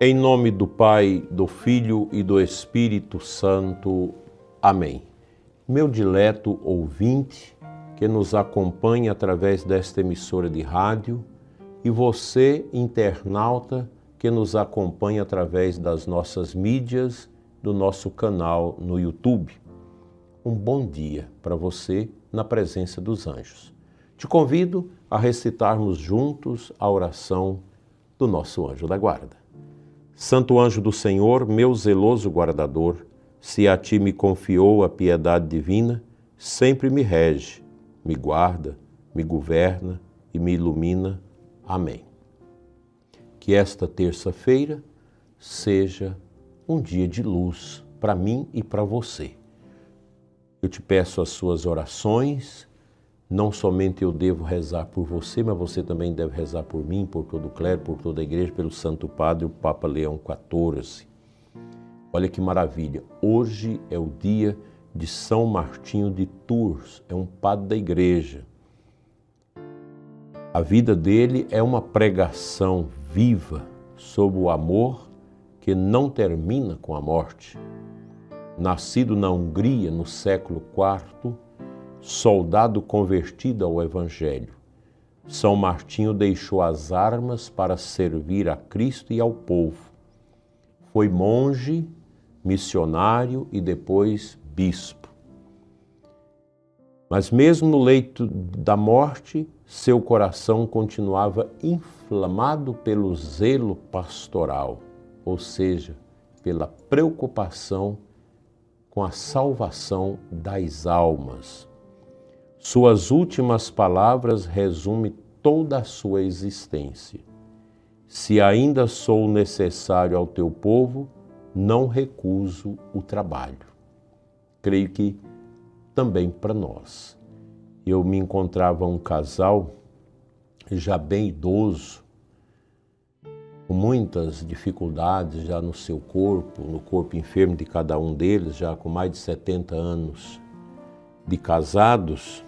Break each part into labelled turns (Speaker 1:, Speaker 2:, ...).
Speaker 1: Em nome do Pai, do Filho e do Espírito Santo. Amém. Meu dileto ouvinte, que nos acompanha através desta emissora de rádio, e você, internauta, que nos acompanha através das nossas mídias, do nosso canal no YouTube. Um bom dia para você na presença dos anjos. Te convido a recitarmos juntos a oração do nosso anjo da guarda. Santo anjo do Senhor, meu zeloso guardador, se a ti me confiou a piedade divina, sempre me rege, me guarda, me governa e me ilumina. Amém. Que esta terça-feira seja um dia de luz para mim e para você. Eu te peço as suas orações. Não somente eu devo rezar por você, mas você também deve rezar por mim, por todo o clero, por toda a igreja, pelo Santo Padre, o Papa Leão XIV. Olha que maravilha, hoje é o dia de São Martinho de Tours, é um padre da igreja. A vida dele é uma pregação viva sobre o amor que não termina com a morte. Nascido na Hungria no século IV, soldado convertido ao Evangelho, São Martinho deixou as armas para servir a Cristo e ao povo. Foi monge, missionário e depois bispo. Mas mesmo no leito da morte, seu coração continuava inflamado pelo zelo pastoral, ou seja, pela preocupação com a salvação das almas. Suas últimas palavras resumem toda a sua existência. Se ainda sou necessário ao teu povo, não recuso o trabalho. Creio que também para nós. Eu me encontrava um casal já bem idoso, com muitas dificuldades já no seu corpo, no corpo enfermo de cada um deles, já com mais de 70 anos de casados.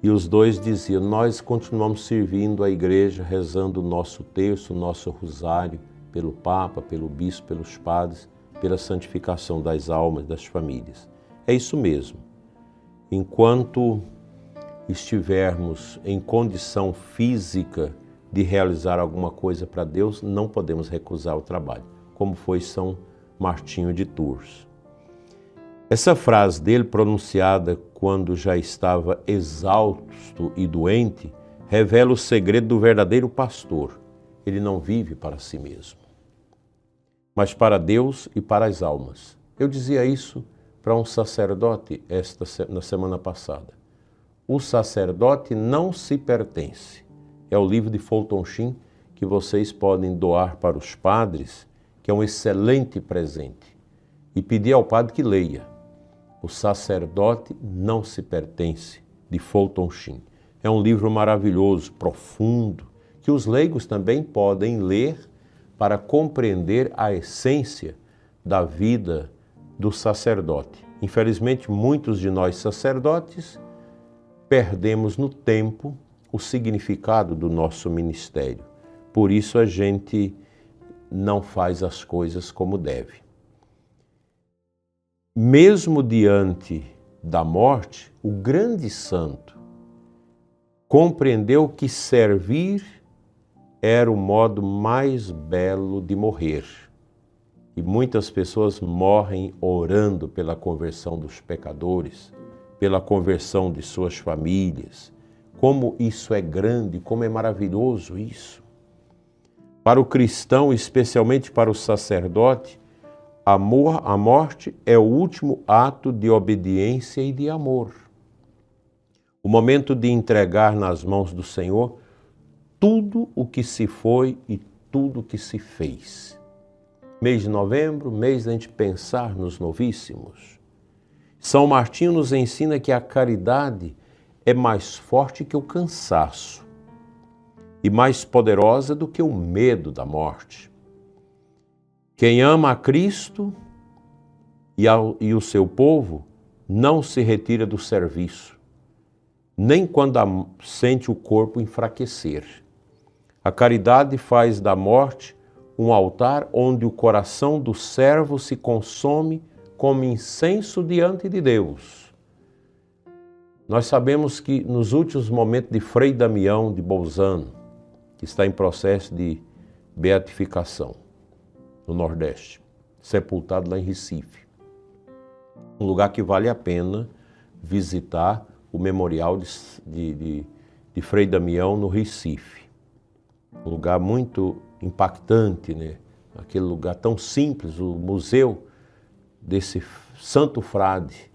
Speaker 1: E os dois diziam, nós continuamos servindo a igreja, rezando o nosso terço, o nosso rosário, pelo Papa, pelo Bispo, pelos padres, pela santificação das almas, das famílias. É isso mesmo. Enquanto estivermos em condição física de realizar alguma coisa para Deus, não podemos recusar o trabalho, como foi São Martinho de Tours. Essa frase dele, pronunciada quando já estava exausto e doente, revela o segredo do verdadeiro pastor. Ele não vive para si mesmo, mas para Deus e para as almas. Eu dizia isso para um sacerdote na semana passada. O sacerdote não se pertence. É o livro de Fulton Sheen que vocês podem doar para os padres, que é um excelente presente, e pedir ao padre que leia. O sacerdote não se pertence, de Fulton Sheen. É um livro maravilhoso, profundo, que os leigos também podem ler para compreender a essência da vida do sacerdote. Infelizmente, muitos de nós sacerdotes perdemos no tempo o significado do nosso ministério. Por isso a gente não faz as coisas como deve. Mesmo diante da morte, o grande santo compreendeu que servir era o modo mais belo de morrer. E muitas pessoas morrem orando pela conversão dos pecadores, pela conversão de suas famílias. Como isso é grande, como é maravilhoso isso. Para o cristão, especialmente para o sacerdote, a morte é o último ato de obediência e de amor. O momento de entregar nas mãos do Senhor tudo o que se foi e tudo o que se fez. Mês de novembro, mês da gente pensar nos novíssimos. São Martinho nos ensina que a caridade é mais forte que o cansaço e mais poderosa do que o medo da morte. Quem ama a Cristo e o seu povo não se retira do serviço, nem quando sente o corpo enfraquecer. A caridade faz da morte um altar onde o coração do servo se consome como incenso diante de Deus. Nós sabemos que nos últimos momentos de Frei Damião de Bolzano, que está em processo de beatificação no Nordeste, sepultado lá em Recife, um lugar que vale a pena visitar, o memorial de Frei Damião no Recife. Um lugar muito impactante, né? Aquele lugar tão simples, o museu desse santo frade,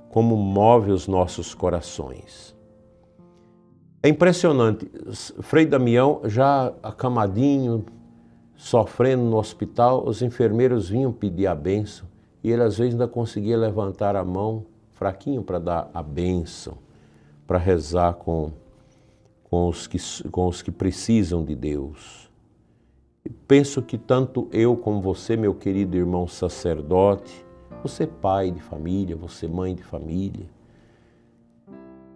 Speaker 1: como move os nossos corações. É impressionante, Frei Damião já acamadinho, sofrendo no hospital, os enfermeiros vinham pedir a bênção e ele às vezes ainda conseguia levantar a mão fraquinho para dar a bênção, para rezar com os que precisam de Deus. Penso que tanto eu como você, meu querido irmão sacerdote, você pai de família, você mãe de família,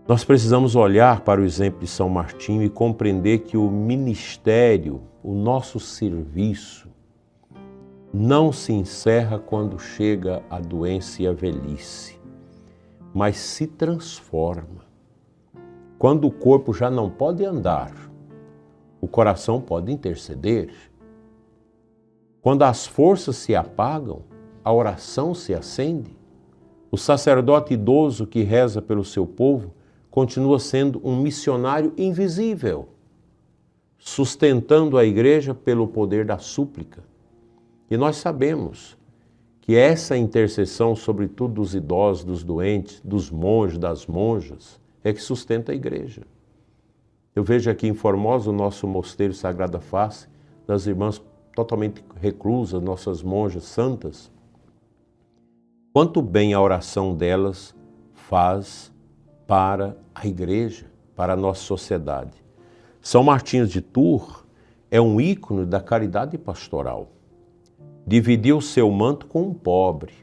Speaker 1: nós precisamos olhar para o exemplo de São Martinho e compreender que o ministério, o nosso serviço, não se encerra quando chega a doença e a velhice, mas se transforma. Quando o corpo já não pode andar, o coração pode interceder. Quando as forças se apagam, a oração se acende. O sacerdote idoso que reza pelo seu povo continua sendo um missionário invisível, sustentando a igreja pelo poder da súplica. E nós sabemos que essa intercessão, sobretudo dos idosos, dos doentes, dos monges, das monjas, é que sustenta a igreja. Eu vejo aqui em Formosa o nosso mosteiro Sagrada Face, das irmãs totalmente reclusas, nossas monjas santas. Quanto bem a oração delas faz para a igreja, para a nossa sociedade. São Martinho de Tours é um ícone da caridade pastoral. Dividiu seu manto com um pobre,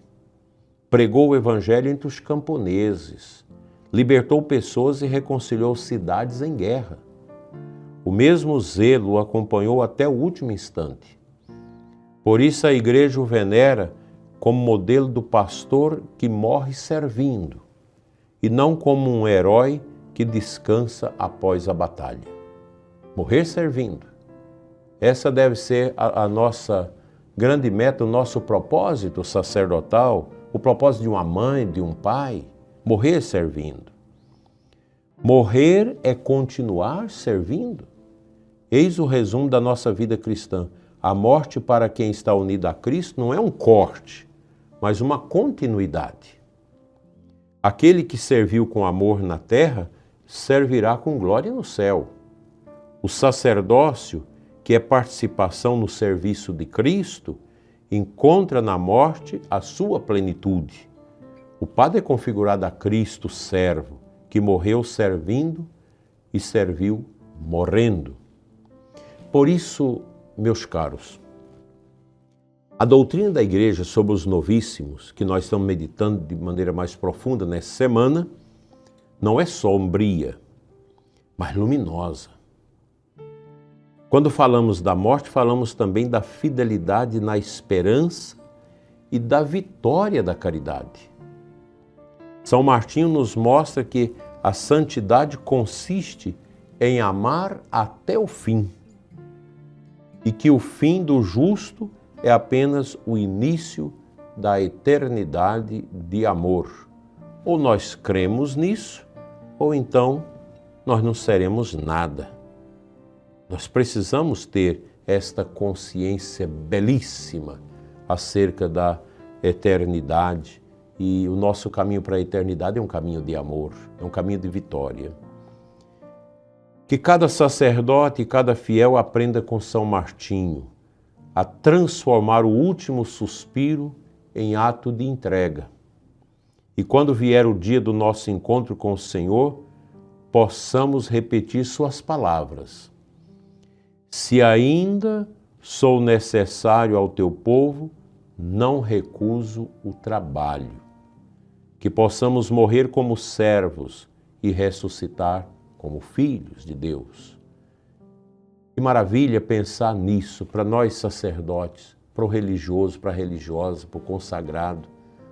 Speaker 1: pregou o evangelho entre os camponeses, libertou pessoas e reconciliou cidades em guerra. O mesmo zelo o acompanhou até o último instante. Por isso a igreja o venera como modelo do pastor que morre servindo, e não como um herói que descansa após a batalha. Morrer servindo. Essa deve ser a nossa grande meta, o nosso propósito sacerdotal, o propósito de uma mãe, de um pai, morrer servindo. Morrer é continuar servindo. Eis o resumo da nossa vida cristã. A morte para quem está unido a Cristo não é um corte, mas uma continuidade. Aquele que serviu com amor na terra, servirá com glória no céu. O sacerdócio, que é participação no serviço de Cristo, encontra na morte a sua plenitude. O padre é configurado a Cristo servo, que morreu servindo e serviu morrendo. Por isso, meus caros, a doutrina da igreja sobre os novíssimos, que nós estamos meditando de maneira mais profunda nessa semana, não é sombria, mas luminosa. Quando falamos da morte, falamos também da fidelidade na esperança e da vitória da caridade. São Martinho nos mostra que a santidade consiste em amar até o fim e que o fim do justo é apenas o início da eternidade de amor. Ou nós cremos nisso, ou então nós não seremos nada. Nós precisamos ter esta consciência belíssima acerca da eternidade, e o nosso caminho para a eternidade é um caminho de amor, é um caminho de vitória. Que cada sacerdote e cada fiel aprenda com São Martinho a transformar o último suspiro em ato de entrega. E quando vier o dia do nosso encontro com o Senhor, possamos repetir suas palavras. Se ainda sou necessário ao teu povo, não recuso o trabalho. Que possamos morrer como servos e ressuscitar como filhos de Deus. Que maravilha pensar nisso para nós sacerdotes, para o religioso, para a religiosa, para o consagrado,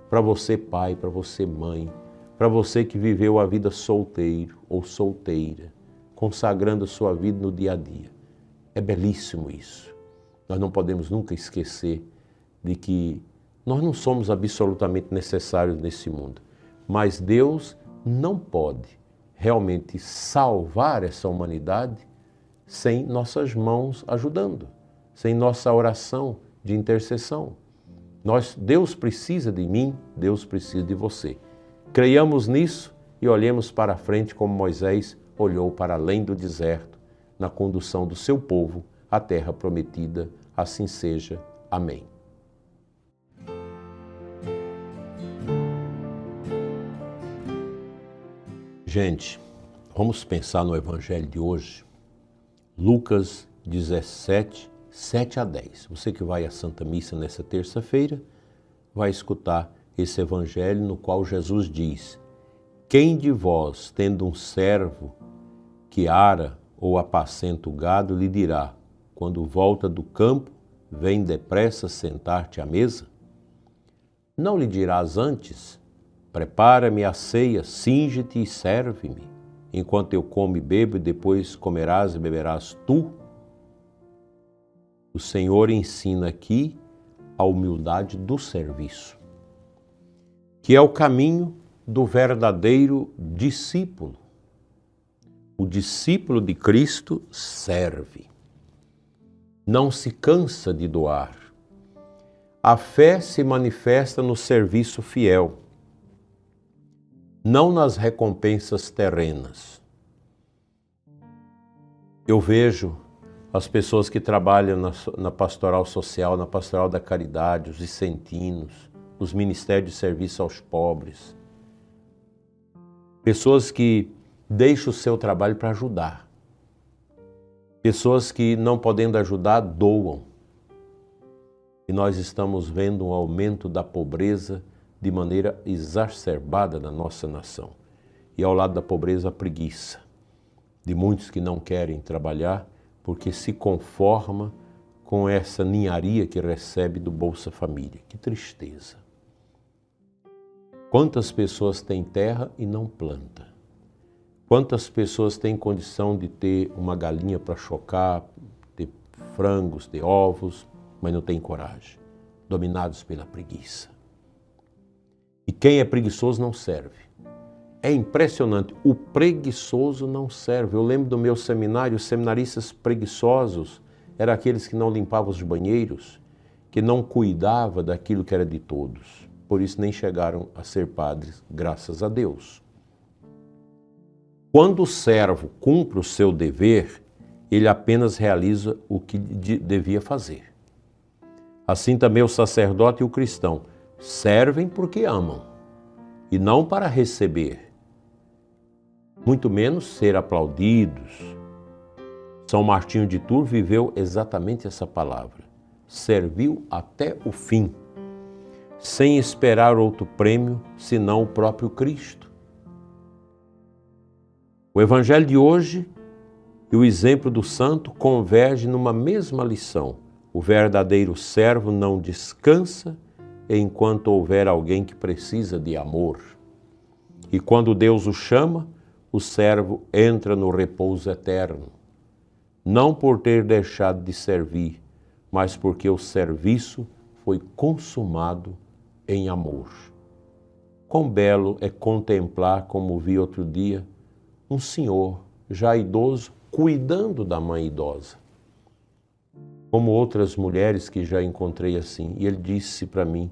Speaker 1: para você pai, para você mãe, para você que viveu a vida solteiro ou solteira, consagrando a sua vida no dia a dia. É belíssimo isso. Nós não podemos nunca esquecer de que nós não somos absolutamente necessários nesse mundo, mas Deus não pode realmente salvar essa humanidade sem nossas mãos ajudando, sem nossa oração de intercessão. Deus precisa de mim, Deus precisa de você. Creiamos nisso e olhemos para a frente como Moisés olhou para além do deserto, na condução do seu povo à terra prometida. Assim seja. Amém. Gente, vamos pensar no Evangelho de hoje. Lucas 17, 7 a 10. Você que vai à Santa Missa nessa terça-feira, vai escutar esse Evangelho no qual Jesus diz: quem de vós, tendo um servo que ara ou apacenta o gado, lhe dirá, quando volta do campo, vem depressa sentar-te à mesa? Não lhe dirás antes, prepara-me a ceia, singe-te e serve-me, enquanto eu como e bebo, e depois comerás e beberás tu? O Senhor ensina aqui a humildade do serviço, que é o caminho do verdadeiro discípulo. O discípulo de Cristo serve, não se cansa de doar. A fé se manifesta no serviço fiel, não nas recompensas terrenas. Eu vejo as pessoas que trabalham na pastoral social, na pastoral da caridade, os vicentinos, os ministérios de serviço aos pobres. Pessoas que deixam o seu trabalho para ajudar. Pessoas que, não podendo ajudar, doam. E nós estamos vendo um aumento da pobreza de maneira exacerbada na nossa nação. E ao lado da pobreza, a preguiça de muitos que não querem trabalhar porque se conforma com essa ninharia que recebe do Bolsa Família. Que tristeza! Quantas pessoas têm terra e não planta? Quantas pessoas têm condição de ter uma galinha para chocar, ter frangos, ter ovos, mas não têm coragem, dominados pela preguiça. E quem é preguiçoso não serve. É impressionante, o preguiçoso não serve. Eu lembro do meu seminário, os seminaristas preguiçosos eram aqueles que não limpavam os banheiros, que não cuidavam daquilo que era de todos. Por isso nem chegaram a ser padres, graças a Deus. Quando o servo cumpre o seu dever, ele apenas realiza o que devia fazer. Assim também o sacerdote e o cristão servem porque amam, e não para receber, muito menos ser aplaudidos. São Martinho de Tours viveu exatamente essa palavra. Serviu até o fim, sem esperar outro prêmio, senão o próprio Cristo. O Evangelho de hoje e o exemplo do santo convergem numa mesma lição. O verdadeiro servo não descansa enquanto houver alguém que precisa de amor. E quando Deus o chama, o servo entra no repouso eterno. Não por ter deixado de servir, mas porque o serviço foi consumado em amor. Quão belo é contemplar, como vi outro dia, um senhor já idoso cuidando da mãe idosa. Como outras mulheres que já encontrei assim. E ele disse para mim,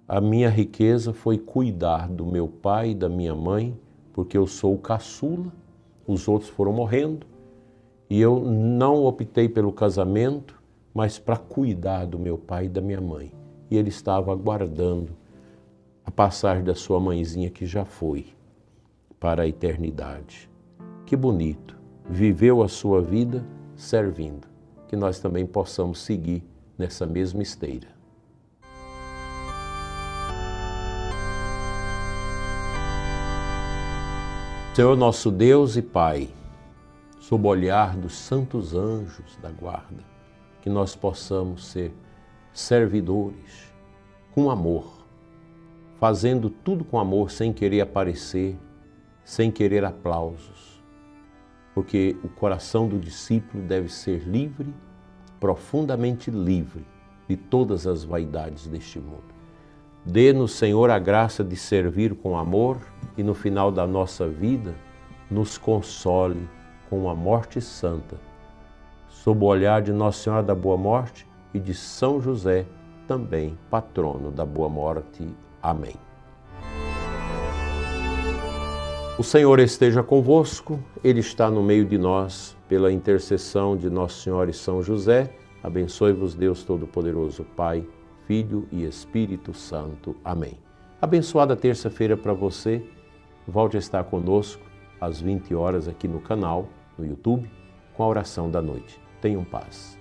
Speaker 1: a minha riqueza foi cuidar do meu pai e da minha mãe, porque eu sou o caçula, os outros foram morrendo, e eu não optei pelo casamento, mas para cuidar do meu pai e da minha mãe. E ele estava aguardando a passagem da sua mãezinha que já foi para a eternidade. Que bonito! Viveu a sua vida servindo. Que nós também possamos seguir nessa mesma esteira. Senhor nosso Deus e Pai, sob o olhar dos santos anjos da guarda, que nós possamos ser servidores com amor, fazendo tudo com amor, sem querer aparecer, sem querer aplausos, porque o coração do discípulo deve ser livre, profundamente livre de todas as vaidades deste mundo. Dê-nos, Senhor, a graça de servir com amor e no final da nossa vida nos console com uma morte santa, sob o olhar de Nossa Senhora da Boa Morte e de São José, também patrono da Boa Morte. Amém. O Senhor esteja convosco, Ele está no meio de nós, pela intercessão de Nossa Senhora e São José, abençoe-vos Deus Todo-Poderoso, Pai, Filho e Espírito Santo. Amém. Abençoada terça-feira para você. Volte a estar conosco às 20 horas aqui no canal, no YouTube, com a oração da noite. Tenham paz.